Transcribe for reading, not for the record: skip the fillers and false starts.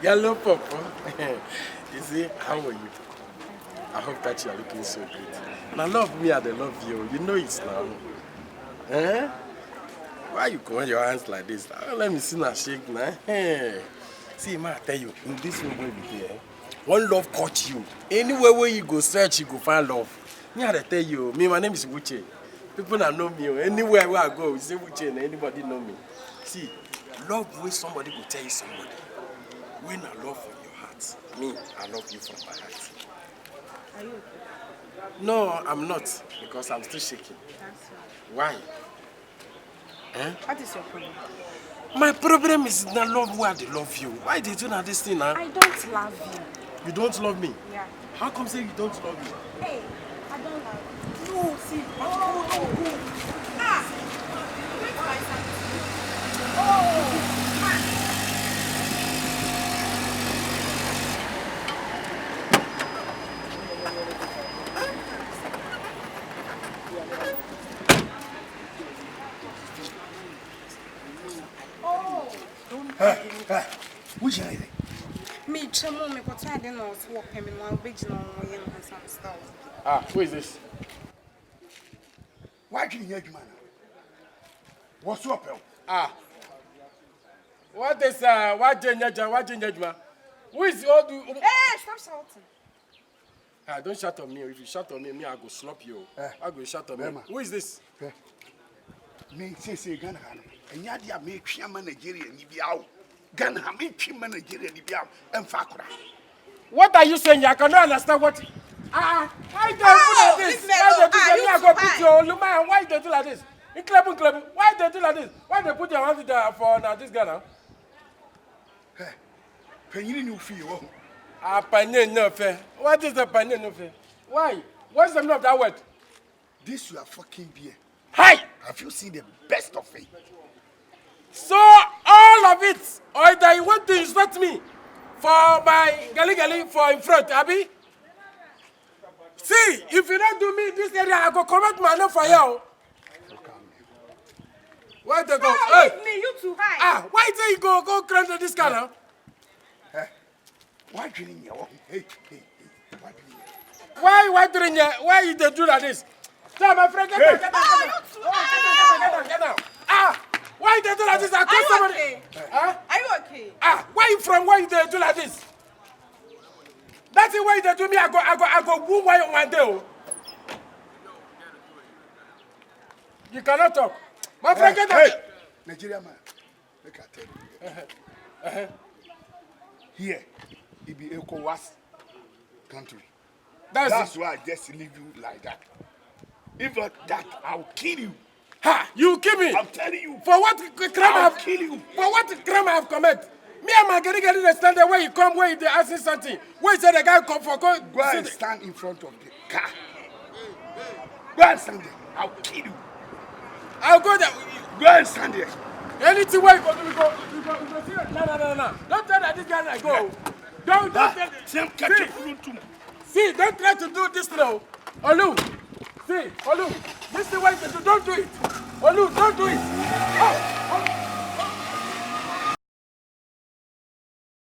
Yellow Papa. You see, how are you? I hope that you are looking so good. Now love me, I love you. You know it's now. Eh? Why you come on your hands like this? Let me see now shake now. Hey. See, man, I tell you, in this way where we there, one love caught you. Anywhere where you go search, you go find love. Me, I tell you, my name is Wuche. People that know me, anywhere where I go, you say Wuche, and anybody know me. See, love where somebody will tell you somebody. When I love from your heart, me, I love you from my heart. Are you okay? No, I'm not, because I'm still shaking. That's Why? right. Eh? What is your problem? My problem is not love where they love you. Why did you not this thing, huh? I don't love you. You don't love me? Yeah. How come say you don't love me? Hey, I don't love you. No, see, Oh. Ah! Wait for my son. Oh! Which are they? Me, Chamo, me, what I didn't know was walk him in one big no way and some stuff. Ah, who is this? Why didn't you man? What's up? Ah. What is what Janja? Who is all the Hey, stop shouting. Ah, don't shout on me. If you shout on me, I go slap you. I go shout on me. Emma. Who is this? Me say Ghana. And Yadia make Chiama Nigeria Nibiao. Ghana make Chima Nigeria Nibiao and Fakura. What are you saying? I cannot understand what. Why they do like this? Why they do like this? Put your Luma. Why they do like this? In club. Why they do like this? Why they put your hand there for now this guy now? Penny new feel. Ah, panye no fair. What is the panye no fair? Why? What's the meaning of that word? This you are fucking beer. Hi! Have you seen the best of it? So all of it, or that you want to insult me for my gali for in front, Abi? See, if you don't do me in this area, I go commit my name for you. Where they go? Hey! Me, you too high. Ah, why do you go climb to this car now? Why didn't you? Hey, why didn't you? Why doing it? Why you they do like this? Tell my friend, get down. Get down. Ah, why they do like this? I call somebody. Okay? Huh? Are you okay? Ah, where you from? Why they do like this? That's the way they do me. I go woo one day. Oh. You cannot talk. My friend, get down. Nigeria man, look at tell you. Here, it be ECOWAS country. That's why I just leave you like that. If not that, I'll kill you. Ha! You kill me. I'm telling you. For what crime I have kill you. For what crime I have committed? Me and my getting understand the way you come, where you asking something. Where you say the guy come for go and stand in front of the car. Go and stand there. I'll kill you. I'll go there. Go and stand there. Anything where you go, we go see it. No. Don't tell that this guy I go. Don't tell See, don't try to do this now. Olu. See, Olu. This is what you do. Don't do it. Olu, don't do it. Oh.